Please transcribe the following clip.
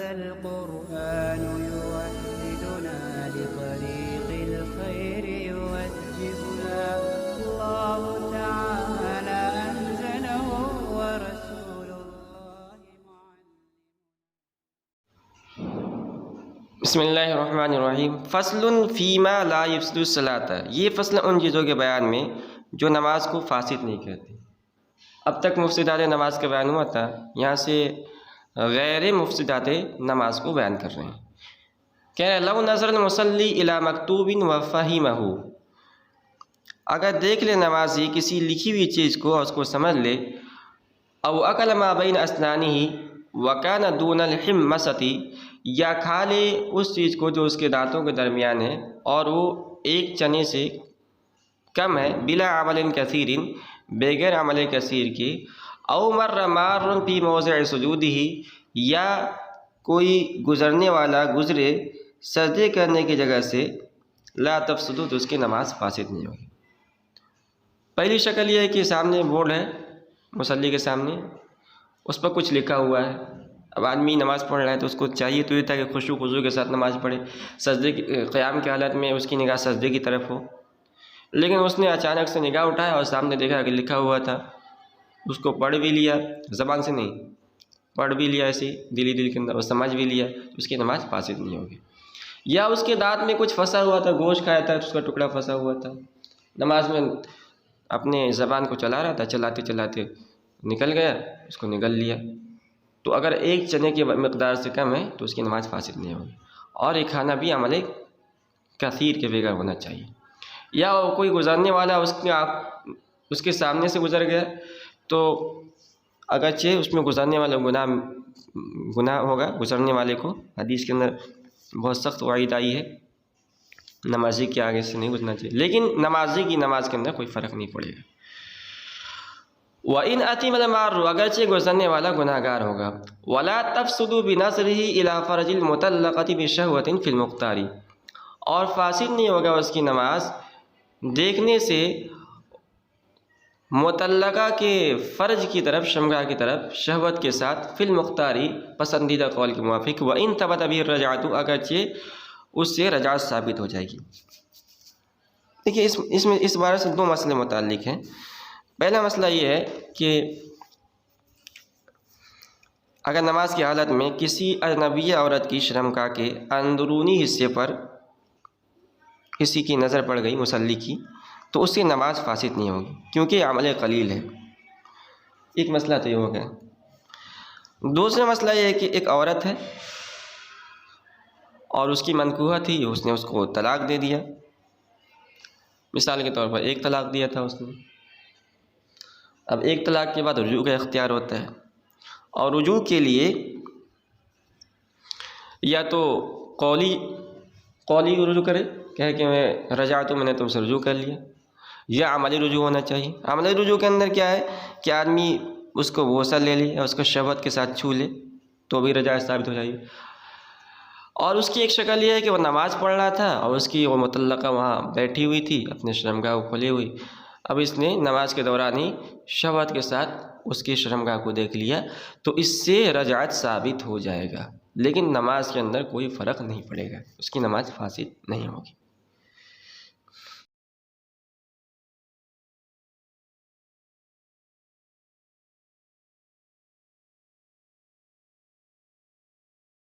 هذا القرآن يوحدنا لطريق الخير يوجهنا الله تعالى أنزله ورسول الله بسم اللہ الرحمن الرحیم۔ فصل فیما لا یفسد الصلاۃ، یہ فصل ان چیزوں کے بیان میں جو نماز کو فاسد نہیں کرتی۔ اب تک مفسدات نماز کا بیان ہوا تھا، یہاں سے غیر مفسدات نماز کو بیان کر رہے ہیں۔ کہہ رہے لو نظر المصلی الی مکتوب وفہمہ، اگر دیکھ لے نمازی کسی لکھی ہوئی چیز کو اور اس کو سمجھ لے، او اکل ما بین اسنانہ وکان دون الحمصۃ، یا کھا لے اس چیز کو جو اس کے دانتوں کے درمیان ہے اور وہ ایک چنے سے کم ہے، بلا عمل کثیر، بغیر عمل کثیر کے، او مر مار فی موضع سجودہ، یا کوئی گزرنے والا گزرے سجدے کرنے کی جگہ سے، لا تفسد، تو اس کی نماز فاسد نہیں ہوگی۔ پہلی شکل یہ ہے کہ سامنے بورڈ ہے مصلی کے سامنے، اس پر کچھ لکھا ہوا ہے۔ اب آدمی نماز پڑھ رہا ہے تو اس کو چاہیے تو یہ تھا کہ خشوع خضوع کے ساتھ نماز پڑھے، سجدے قیام کی حالت میں اس کی نگاہ سجدے کی طرف ہو، لیکن اس نے اچانک سے نگاہ اٹھایا اور سامنے دیکھا کہ لکھا ہوا تھا، اس کو پڑھ بھی لیا، زبان سے نہیں، پڑھ بھی لیا ایسے دل کے اندر، اور سمجھ بھی لیا، تو اس کی نماز فاسد نہیں ہوگی۔ یا اس کے دانت میں کچھ پھنسا ہوا تھا، گوشت کھایا تھا تو اس کا ٹکڑا پھنسا ہوا تھا، نماز میں اپنے زبان کو چلا رہا تھا، چلاتے چلاتے نکل گیا، اس کو نگل لیا، تو اگر ایک چنے کی مقدار سے کم ہے تو اس کی نماز فاسد نہیں ہوگی۔ اور یہ کھانا بھی عمل کثیر کے بغیر ہونا چاہیے۔ یا کوئی گزرنے والا اس کے سامنے سے گزر گیا، تو اگرچہ اس میں گزرنے والا گناہ ہوگا گزرنے والے کو، حدیث کے اندر بہت سخت وعید آئی ہے، نمازی کے آگے سے نہیں گزرنا چاہیے، لیکن نمازی کی نماز کے اندر کوئی فرق نہیں پڑے گا۔ وَإِنْ أَتِمَ الْمَارُّ، اگرچہ گزرنے والا گناہ گار ہوگا، وَلَا تَفْسُدُ بِنَظْرِهِ إِلَى فَرْجِ الْمُطَلَّقَةِ بِشَهْوَةٍ فِي الْمُخْتَارِ، اور فاسد نہیں ہوگا اس کی نماز دیکھنے سے مطلقہ کے فرج کی طرف، شمگاہ کی طرف، شہوت کے ساتھ، فی المختاری، پسندیدہ قول کے موافق، وَإِنْ ثَبَتَ بِهِ الرَّجْعَةُ، اگرچہ اس سے رجعت ثابت ہو جائے گی۔ دیکھیے اس بارے سے دو مسئلے متعلق ہیں۔ پہلا مسئلہ یہ ہے کہ اگر نماز کی حالت میں کسی اجنبیہ عورت کی شرمگاہ کے اندرونی حصے پر کسی کی نظر پڑ گئی مصلی کی، تو اس کی نماز فاسد نہیں ہوگی، کیونکہ یہ عمل قلیل ہے۔ ایک مسئلہ تو یہ ہو گیا۔ دوسرا مسئلہ یہ ہے کہ ایک عورت ہے اور اس کی منکوحہ تھی، اس نے اس کو طلاق دے دیا، مثال کے طور پر ایک طلاق دیا تھا اس نے، اب ایک طلاق کے بعد رجوع کا اختیار ہوتا ہے، اور رجوع کے لیے یا تو قولی رجوع کرے، کہے کہ میں نے تم سے رجوع کر لیا، یا عملی رجوع ہونا چاہیے۔ عملی رجوع کے اندر کیا ہے کہ آدمی اس کو بوسہ لے لے یا اس کو شہوت کے ساتھ چھو لے تو بھی رجعت ثابت ہو جائے گی۔ اور اس کی ایک شکل یہ ہے کہ وہ نماز پڑھ رہا تھا اور اس کی وہ مطلقہ وہاں بیٹھی ہوئی تھی اپنے شرمگاہ کو کھولے ہوئی، اب اس نے نماز کے دوران ہی شہوت کے ساتھ اس کی شرمگاہ کو دیکھ لیا، تو اس سے رجعت ثابت ہو جائے گا، لیکن نماز کے اندر کوئی فرق نہیں پڑے گا، اس کی نماز فاسد نہیں ہوگی۔